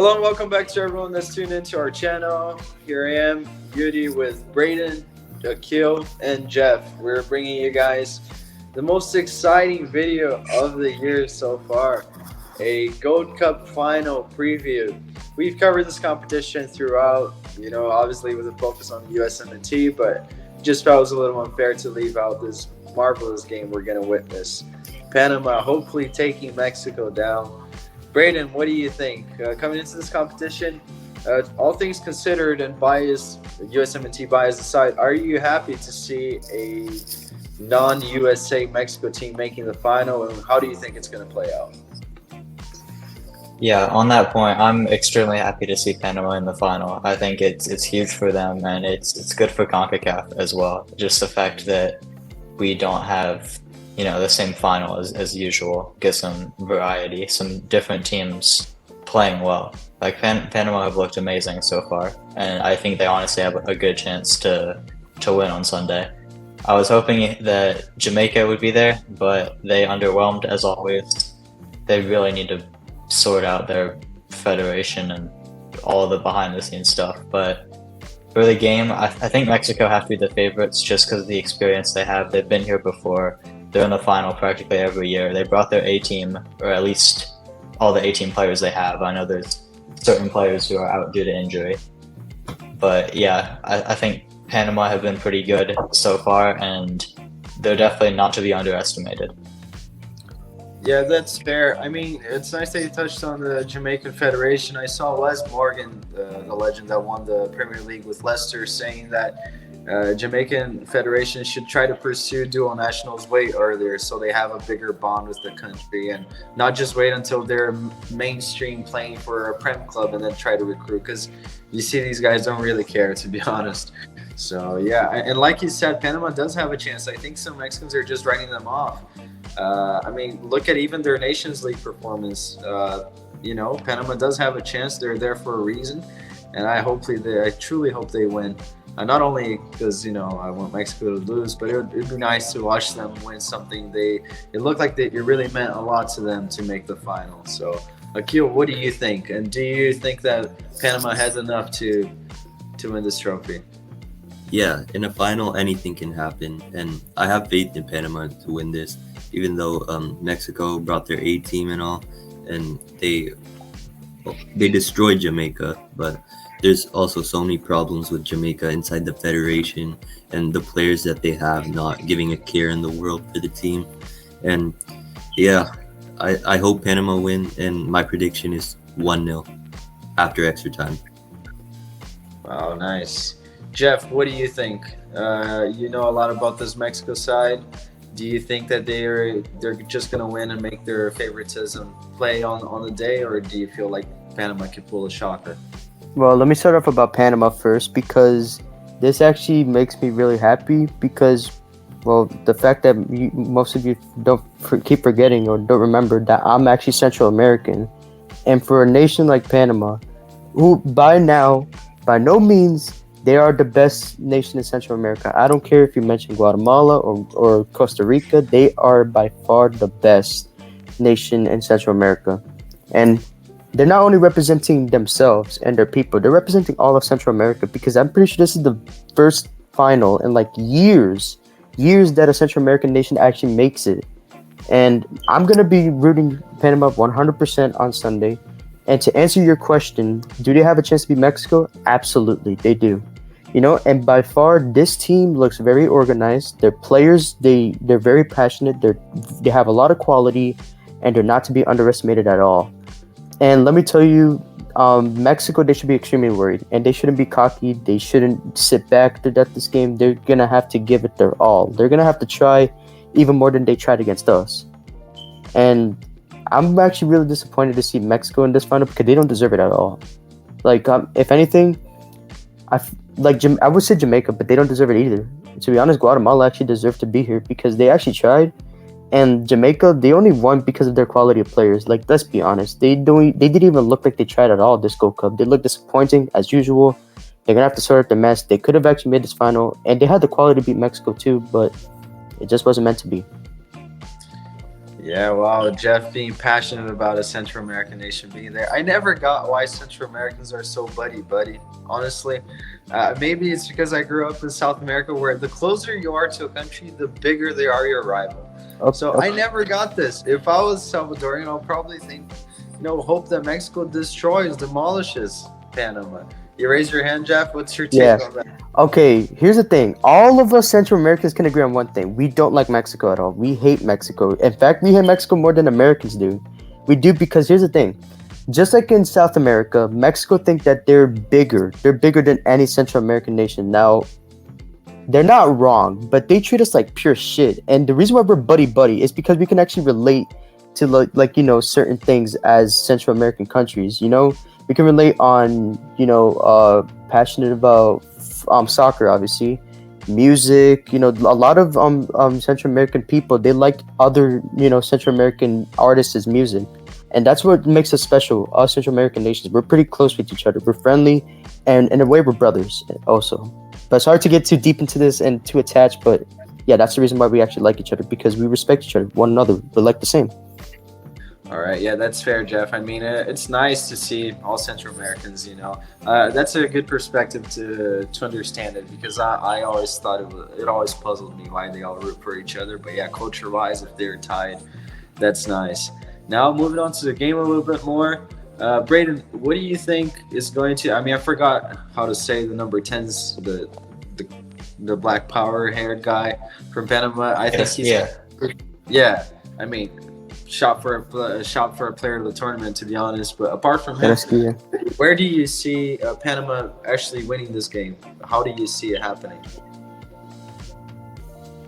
Hello and welcome back to everyone that's tuned into our channel. Here I am, Beauty, with Braden, Akil, and Jeff. We're bringing you guys the most exciting video of the year so far, a Gold Cup final preview. We've covered this competition throughout, obviously with a focus on USMNT, but just felt it was a little unfair to leave out this marvelous game we're going to witness. Panama hopefully taking Mexico down. Braden, what do you think? Coming into this competition, all things considered and bias, USMNT bias aside, are you happy to see a non-USA Mexico team making the final, and how do you think it's going to play out? Yeah, on that point, I'm extremely happy to see Panama in the final. I think it's huge for them, and it's good for CONCACAF as well. Just the fact that we don't have the same final as usual, get some variety, some different teams playing well. Like Panama have looked amazing so far, and I think they honestly have a good chance to win on Sunday. I was hoping that Jamaica would be there, but they underwhelmed as always. They really need to sort out their federation and all the behind the scenes stuff. But for the game, I think Mexico have to be the favorites just because of the experience they have. They've been here before. They're in the final practically every year. They brought their A-team, or at least all the A-team players they have. I know there's certain players who are out due to injury. But yeah, I think Panama have been pretty good so far, and they're definitely not to be underestimated. Yeah, that's fair. I mean, it's nice that you touched on the Jamaican Federation. I saw Wes Morgan, the legend that won the Premier League with Leicester, saying that Jamaican Federation should try to pursue dual nationals way earlier so they have a bigger bond with the country and not just wait until they're mainstream playing for a Prem club and then try to recruit, because you see these guys don't really care, to be honest. So, yeah, and like you said, Panama does have a chance. I think some Mexicans are just writing them off. I mean, look at even their Nations League performance. Panama does have a chance. They're there for a reason, and I truly hope they win. Not only because I want Mexico to lose, but it'd be nice to watch them win something. It looked like it really meant a lot to them to make the final. So, Akil, what do you think? And do you think that Panama has enough to win this trophy? Yeah, in a final, anything can happen, and I have faith in Panama to win this. Even though Mexico brought their A team and all, and they destroyed Jamaica, but there's also so many problems with Jamaica inside the federation and the players that they have not giving a care in the world for the team. And yeah, I hope Panama win, and my prediction is 1-0 after extra time. Wow, nice. Jeff, what do you think? You know a lot about this Mexico side. Do you think that they're just gonna win and make their favoritism play on the day, or do you feel like Panama could pull a shocker? Well, let me start off about Panama first, because this actually makes me really happy because, well, the fact that most of you don't keep forgetting or don't remember that I'm actually Central American. And for a nation like Panama, who by now, by no means, they are the best nation in Central America. I don't care if you mention Guatemala or Costa Rica. They are by far the best nation in Central America. And they're not only representing themselves and their people, they're representing all of Central America, because I'm pretty sure this is the first final in like years that a Central American nation actually makes it. And I'm going to be rooting Panama 100% on Sunday. And to answer your question, do they have a chance to beat Mexico? Absolutely, they do. And by far, this team looks very organized. Their players, they're very passionate. They have a lot of quality, and they're not to be underestimated at all. And let me tell you, Mexico, they should be extremely worried, and they shouldn't be cocky. They shouldn't sit back to death this game. They're gonna have to give it their all. They're gonna have to try even more than they tried against us. And I'm actually really disappointed to see Mexico in this final because they don't deserve it at all. Like, if anything, I would say Jamaica, but they don't deserve it either. To be honest, Guatemala actually deserved to be here because they actually tried. And Jamaica, they only won because of their quality of players. Like, let's be honest, they didn't even look like they tried at all this Gold Cup. They look disappointing as usual. They're gonna have to sort out the mess. They could have actually made this final, and they had the quality to beat Mexico too, but it just wasn't meant to be. Yeah, wow, Jeff being passionate about a Central American nation being there. I never got why Central Americans are so buddy. Honestly, maybe it's because I grew up in South America, where the closer you are to a country, the bigger they are your rival. So I never got this. If I was Salvadorian, I'll probably think, hope that Mexico destroys, demolishes Panama. You raise your hand, Jeff. What's your take on that? Okay, here's the thing. All of us Central Americans can agree on one thing. We don't like Mexico at all. We hate Mexico. In fact, we hate Mexico more than Americans do. We do because here's the thing. Just like in South America, Mexico think that they're bigger. They're bigger than any Central American nation. Now, they're not wrong, but they treat us like pure shit. And the reason why we're buddy is because we can actually relate to certain things as Central American countries. We can relate on passionate about soccer, obviously, music. A lot of Central American people, they like other Central American artists' music, and that's what makes us special. Us Central American nations, we're pretty close with each other. We're friendly, and in a way, we're brothers also. But it's hard to get too deep into this and too attached. But yeah, that's the reason why we actually like each other, because we respect each other, one another. We're like the same. All right, yeah, that's fair, Jeff. I mean, it's nice to see all Central Americans. That's a good perspective to understand it, because I always thought it always puzzled me why they all root for each other. But yeah, culture-wise, if they're tied, that's nice. Now moving on to the game a little bit more. Braden, what do you think is going to? I mean, I forgot how to say the number 10's the black power-haired guy from Panama. I think he's yeah. I mean, shot for a player of the tournament, to be honest. But apart from him, where do you see Panama actually winning this game? How do you see it happening?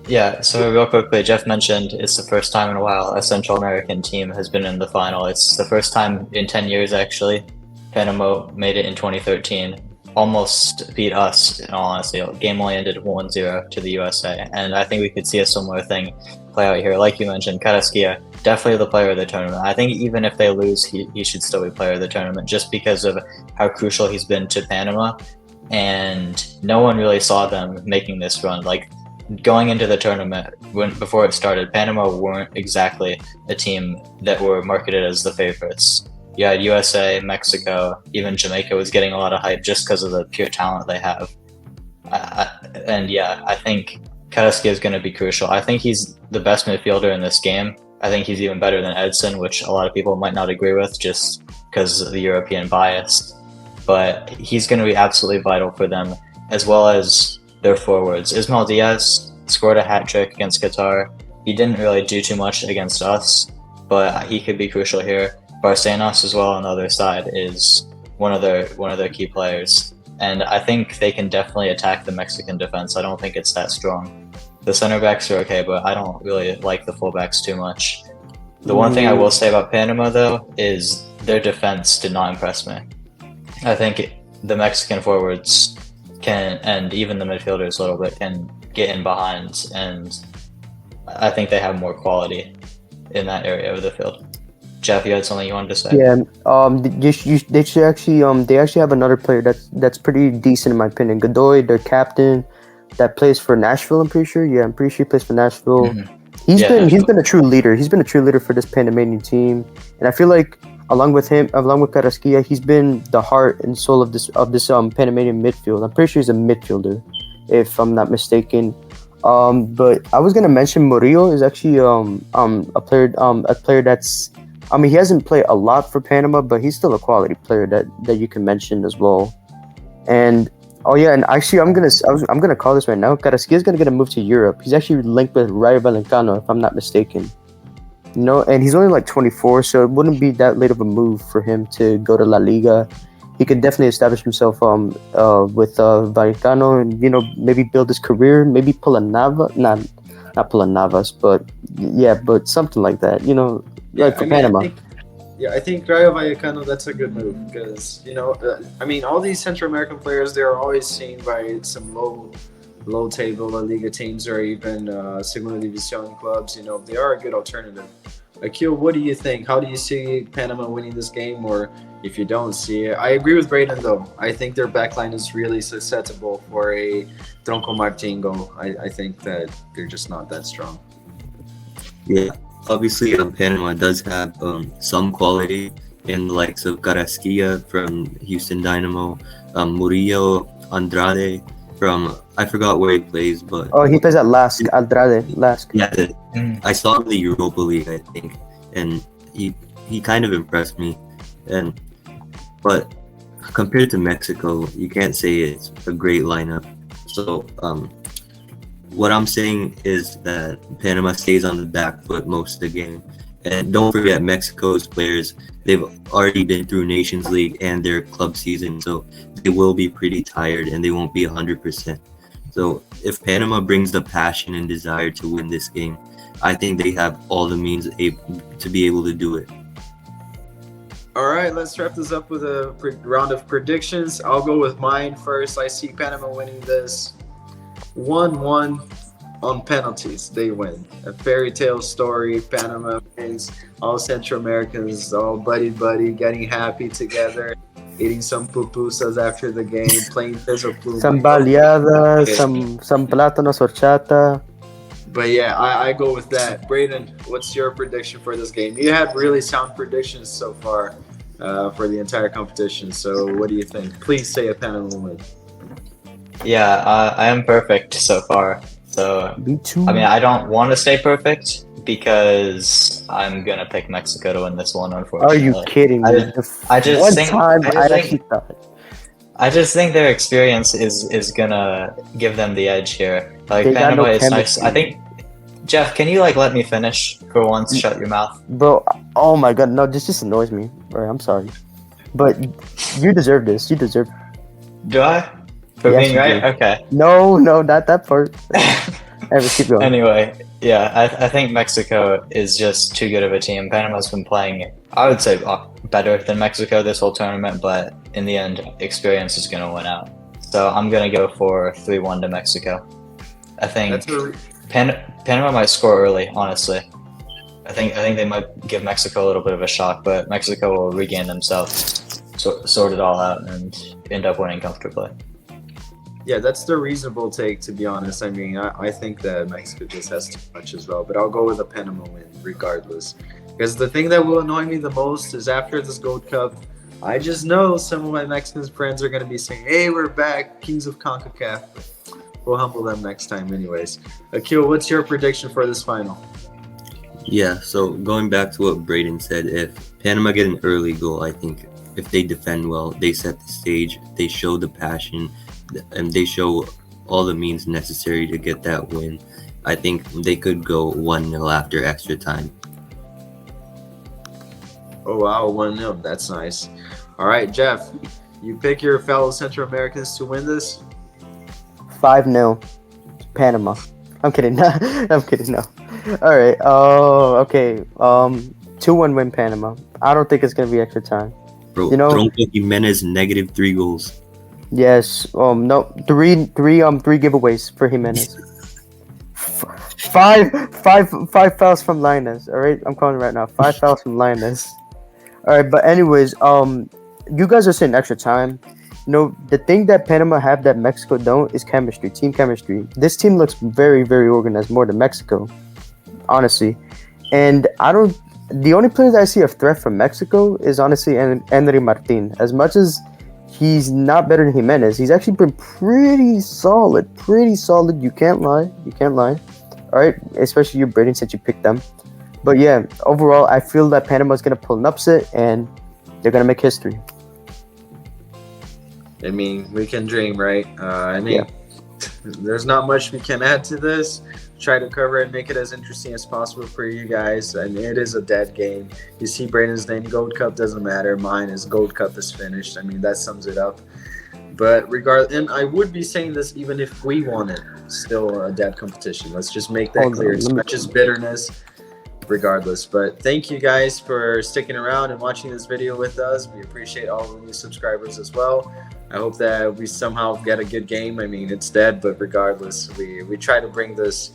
Yeah, so real quickly, Jeff mentioned it's the first time in a while a Central American team has been in the final. It's the first time in 10 years, actually. Panama made it in 2013. Almost beat us, in all honesty. The game only ended 1-0 to the USA. And I think we could see a similar thing play out here. Like you mentioned, Carrasquilla, definitely the player of the tournament. I think even if they lose, he should still be player of the tournament, just because of how crucial he's been to Panama. And no one really saw them making this run. Like, going into the tournament, before it started, Panama weren't exactly a team that were marketed as the favorites. You had USA, Mexico, even Jamaica was getting a lot of hype just because of the pure talent they have. I think Carrasquilla is going to be crucial. I think he's the best midfielder in this game. I think he's even better than Edson, which a lot of people might not agree with just because of the European bias. But he's going to be absolutely vital for them, as well as their forwards. Ismael Diaz scored a hat trick against Qatar. He didn't really do too much against us, but he could be crucial here. Barcenas as well on the other side is one of their key players, and I think they can definitely attack the Mexican defense. I don't think it's that strong. The center backs are okay, but I don't really like the fullbacks too much. The one thing I will say about Panama, though, is their defense did not impress me. I think the Mexican forwards can, and even the midfielders a little bit, can get in behind, and I think they have more quality in that area of the field. Jeff, you had something you wanted to say? Yeah. They should actually they actually have another player that's pretty decent in my opinion. Godoy, their captain, that plays for Nashville. I'm pretty sure. Yeah, I'm pretty sure he plays for Nashville. Mm-hmm. He's been a true leader. He's been a true leader for this Panamanian team, and I feel like along with Carrasquilla, he's been the heart and soul of this Panamanian midfield. I'm pretty sure he's a midfielder, if I'm not mistaken. But I was gonna mention Murillo is actually a player that's. I mean, he hasn't played a lot for Panama, but he's still a quality player that you can mention as well. And and actually, I'm gonna call this right now. Carrasquilla is gonna move to Europe. He's actually linked with Rayo Vallecano, if I'm not mistaken. And he's only like 24, so it wouldn't be that late of a move for him to go to La Liga. He could definitely establish himself with Vallecano, and maybe build his career. Maybe pull a not pull a Navas, but something like that. Like for Panama. I think Rayo Vallecano, that's a good move, because all these Central American players, they're always seen by some low table La Liga teams, or even Segunda División clubs. They are a good alternative. Akil, what do you think? How do you see Panama winning this game? Or if you don't see it, I agree with Braden though. I think their backline is really susceptible for a Tronco Martin goal. I think that they're just not that strong. Yeah, obviously, Panama does have some quality in the likes of Carrasquilla from Houston Dynamo, Murillo Andrade from I forgot where he plays, but Oh, he plays at Lask, Andrade, Lask. yeah, Mm. I saw him in the Europa League, I think, and he kind of impressed me. And but compared to Mexico, you can't say it's a great lineup. So what I'm saying is that Panama stays on the back foot most of the game. And don't forget Mexico's players, they've already been through Nations League and their club season, so they will be pretty tired and they won't be 100%. So if Panama brings the passion and desire to win this game, I think they have all the means to be able to do it. All right, let's wrap this up with a round of predictions. I'll go with mine first. I see Panama winning this 1-1 on penalties. They win. A fairy tale story. Panama wins. All Central Americans all buddy, getting happy together, eating some pupusas after the game, playing Peso Pluma. Some baleadas, some plátanos horchata. But yeah, I go with that. Braden, what's your prediction for this game? You had really sound predictions so far for the entire competition. So what do you think? Please say a Panama win. Yeah, I am perfect so far. So Me too. I mean, I don't want to stay perfect because I'm gonna pick Mexico to win this one. Are Unfortunately, you kidding I me? I just One think- time I just I think- actually thought. I just think their experience is gonna give them the edge here. Like They got Panama no is nice. chemistry. I think Jeff, can you like let me finish for once? Shut your mouth. Bro, oh my god, no, this just annoys me. Alright, I'm sorry. But you deserve this. You deserve. Do I? For Yes, being you right? do. Okay. No, not that part. Ever keep going. Anyway, yeah, I think Mexico is just too good of a team. Panama's been playing, I would say, better than Mexico this whole tournament, but in the end, experience is going to win out. So I'm going to go for 3-1 to Mexico. I think That's a, Panama might score early, honestly. I think they might give Mexico a little bit of a shock, but Mexico will regain themselves, sort it all out, and end up winning comfortably. yeah, that's the reasonable take, to be honest. I mean, I think that Mexico just has too much as well, but I'll go with a Panama win regardless. Because the thing that will annoy me the most is after this Gold Cup, I just know some of my Mexican friends are going to be saying, hey, we're back, Kings of CONCACAF. We'll humble them next time anyways. Akil, what's your prediction for this final? Yeah, so going back to what Braden said, if Panama get an early goal, I think if they defend well, they set the stage, they show the passion, and they show all the means necessary to get that win, I think they could go 1-0 after extra time. Oh, wow, 1-0. That's nice. All right, Jeff, you pick your fellow Central Americans to win this? 5-0. Panama. I'm kidding. I'm kidding. No. All right. Oh, okay. 2-1 win Panama. I don't think it's gonna be extra time. Bro, You know- Tronco Jimenez, -3 goals. Yes. No. Three giveaways for Jimenez. Five fouls from Linus. All right. I'm calling it right now. 5 fouls from Linus. All right. But anyways, you guys are saying extra time. No, the thing that Panama have that Mexico don't is chemistry, team chemistry. This team looks very, very organized, more than Mexico, honestly. And the only player that I see a threat from Mexico is honestly Henry Martin. As much as he's not better than Jimenez, he's actually been pretty solid. You can't lie. All right, especially you, Braden, since you picked them. But yeah, overall, I feel that Panama's going to pull an upset and they're going to make history. I mean, we can dream, right? There's not much we can add to this. Try to cover it, make it as interesting as possible for you guys. I mean, it is a dead game. You see Braden's name, Gold Cup doesn't matter. Mine is Gold Cup is finished. I mean, that sums it up. But and I would be saying this even if we won it, still a dead competition. Let's just make that Hold on, clear. It's let me- not just bitterness, regardless. But thank you guys for sticking around and watching this video with us. We appreciate all the new subscribers as well. I hope that we somehow get a good game. I mean, it's dead, but regardless, we try to bring this,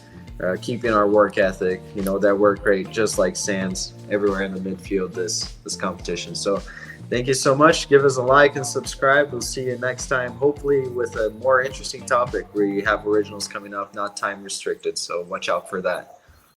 keeping our work ethic, that work rate, just like Sands everywhere in the midfield this competition. So thank you so much. Give us a like and subscribe. We'll see you next time, hopefully with a more interesting topic. We have originals coming up, not time restricted, so watch out for that.